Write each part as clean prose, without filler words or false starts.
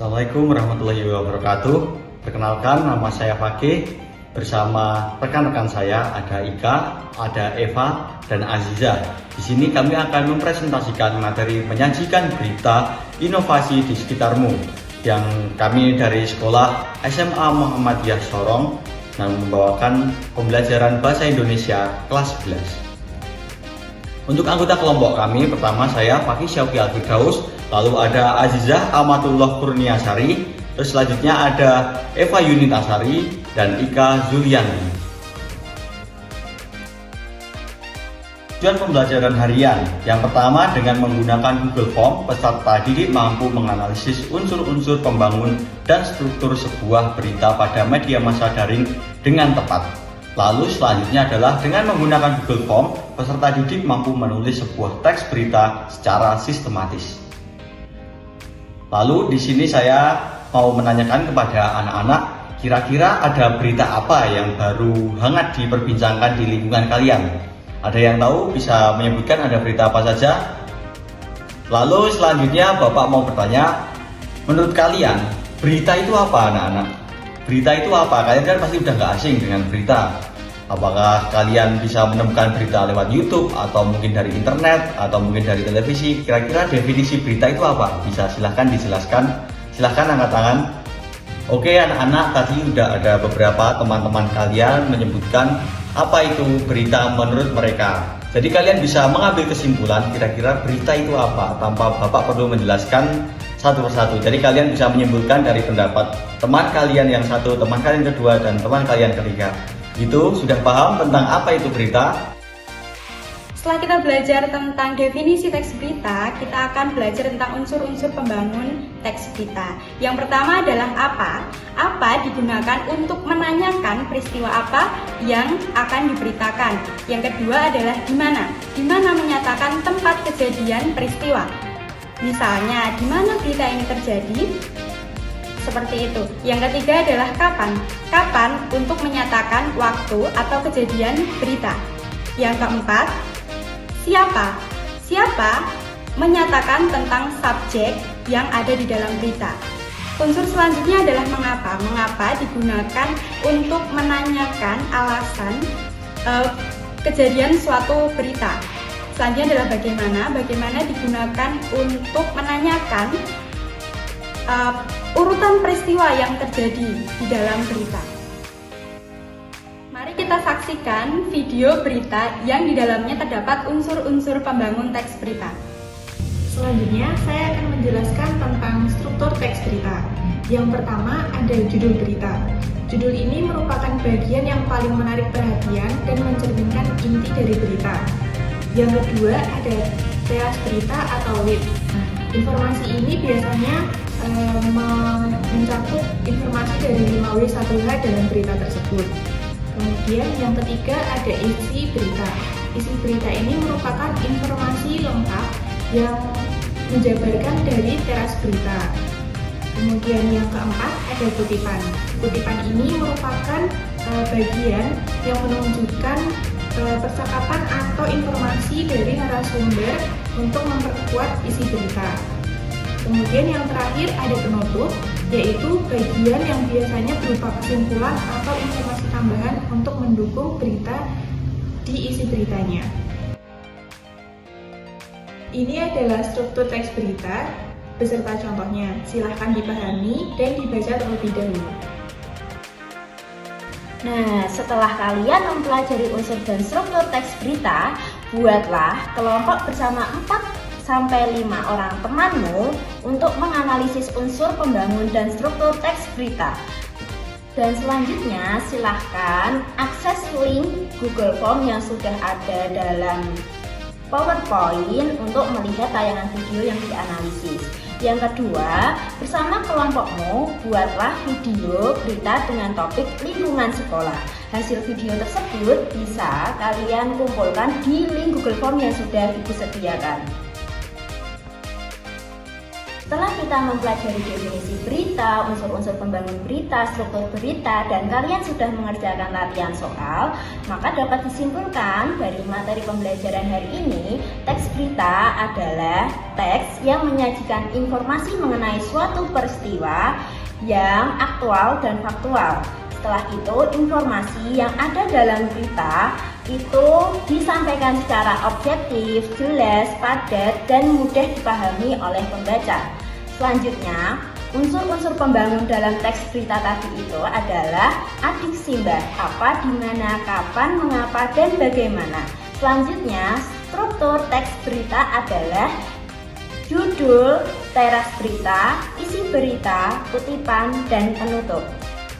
Assalamualaikum warahmatullahi wabarakatuh. Perkenalkan, nama saya Fakih. Bersama rekan-rekan saya ada Ika, ada Eva, dan Aziza. Di sini kami akan mempresentasikan materi menyajikan berita inovasi di sekitarmu yang kami dari sekolah SMA Muhammadiyah Sorong yang membawakan pembelajaran bahasa Indonesia kelas 11. Untuk anggota kelompok kami, pertama saya Fakih Syauki Al-Firdaus, lalu ada Azizah Amatullah Kurniasari, terus selanjutnya ada Eva Yunitasari dan Ika Zuliani. Tujuan pembelajaran harian yang pertama, dengan menggunakan Google Form, peserta didik mampu menganalisis unsur-unsur pembangun dan struktur sebuah berita pada media massa daring dengan tepat. Lalu selanjutnya adalah dengan menggunakan Google Form, peserta didik mampu menulis sebuah teks berita secara sistematis. Lalu di sini saya mau menanyakan kepada anak-anak, kira-kira ada berita apa yang baru hangat diperbincangkan di lingkungan kalian? Ada yang tahu bisa menyebutkan ada berita apa saja? Lalu selanjutnya Bapak mau bertanya, menurut kalian berita itu apa anak-anak? Berita itu apa? Kalian kan pasti udah nggak asing dengan berita. Apakah kalian bisa menemukan berita lewat YouTube atau mungkin dari internet atau mungkin dari televisi? Kira-kira definisi berita itu apa? Bisa silahkan dijelaskan. Silahkan angkat tangan. Oke anak-anak, tadi udah ada beberapa teman-teman kalian menyebutkan apa itu berita menurut mereka. Jadi kalian bisa mengambil kesimpulan kira-kira berita itu apa tanpa Bapak perlu menjelaskan satu persatu. Jadi kalian bisa menyimpulkan dari pendapat teman kalian yang satu, teman kalian kedua, dan teman kalian ketiga. Itu sudah paham tentang apa itu berita? Setelah kita belajar tentang definisi teks berita, kita akan belajar tentang unsur-unsur pembangun teks berita. Yang pertama adalah apa? Apa digunakan untuk menanyakan peristiwa apa yang akan diberitakan. Yang kedua adalah di mana? Di mana menyatakan tempat kejadian peristiwa. Misalnya, di mana berita ini terjadi? Seperti itu. Yang ketiga adalah kapan. Kapan untuk menyatakan waktu atau kejadian berita. Yang keempat, siapa? Siapa menyatakan tentang subjek yang ada di dalam berita. Unsur selanjutnya adalah mengapa. Mengapa digunakan untuk menanyakan alasan kejadian suatu berita. Selanjutnya adalah bagaimana. Bagaimana digunakan untuk menanyakan urutan peristiwa yang terjadi di dalam berita. Mari kita saksikan video berita yang di dalamnya terdapat unsur-unsur pembangun teks berita. Selanjutnya, saya akan menjelaskan tentang struktur teks berita. Yang pertama ada judul berita. Judul ini merupakan bagian yang paling menarik perhatian dan mencerminkan inti dari berita. Yang kedua ada teas berita atau lead. Informasi ini biasanya mencakup informasi dari 5W1H dalam berita tersebut. Kemudian yang ketiga ada isi berita. Isi berita ini merupakan informasi lengkap yang menjabarkan dari teras berita. Kemudian yang keempat ada kutipan. Kutipan ini merupakan bagian yang menunjukkan percakapan atau informasi dari narasumber untuk memperkuat isi berita. Kemudian yang terakhir ada penutup, yaitu bagian yang biasanya berupa kesimpulan atau informasi tambahan untuk mendukung berita di isi beritanya. Ini adalah struktur teks berita beserta contohnya. Silahkan dipahami dan dibaca terlebih dahulu. Nah, setelah kalian mempelajari unsur dan struktur teks berita, buatlah kelompok bersama 4-5 orang temanmu untuk menganalisis unsur pembangun dan struktur teks berita. Dan selanjutnya silahkan akses link Google Form yang sudah ada dalam PowerPoint untuk melihat tayangan video yang dianalisis. Yang kedua, bersama kelompokmu buatlah video berita dengan topik lingkungan sekolah. Hasil video tersebut bisa kalian kumpulkan di link Google Form yang sudah Ibu sediakan. Setelah kita mempelajari definisi berita, unsur-unsur pembangun berita, struktur berita, dan kalian sudah mengerjakan latihan soal, maka dapat disimpulkan dari materi pembelajaran hari ini, teks berita adalah teks yang menyajikan informasi mengenai suatu peristiwa yang aktual dan faktual. Setelah itu, informasi yang ada dalam berita itu disampaikan secara objektif, jelas, padat, dan mudah dipahami oleh pembaca. Selanjutnya, unsur-unsur pembangun dalam teks berita tadi itu adalah adiksimbah, apa, di mana, kapan, mengapa, dan bagaimana. Selanjutnya, struktur teks berita adalah judul, teras berita, isi berita, kutipan, dan penutup.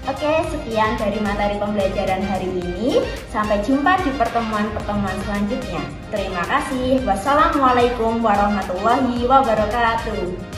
Oke, sekian dari materi pembelajaran hari ini. Sampai jumpa di pertemuan-pertemuan selanjutnya. Terima kasih. Wassalamualaikum warahmatullahi wabarakatuh.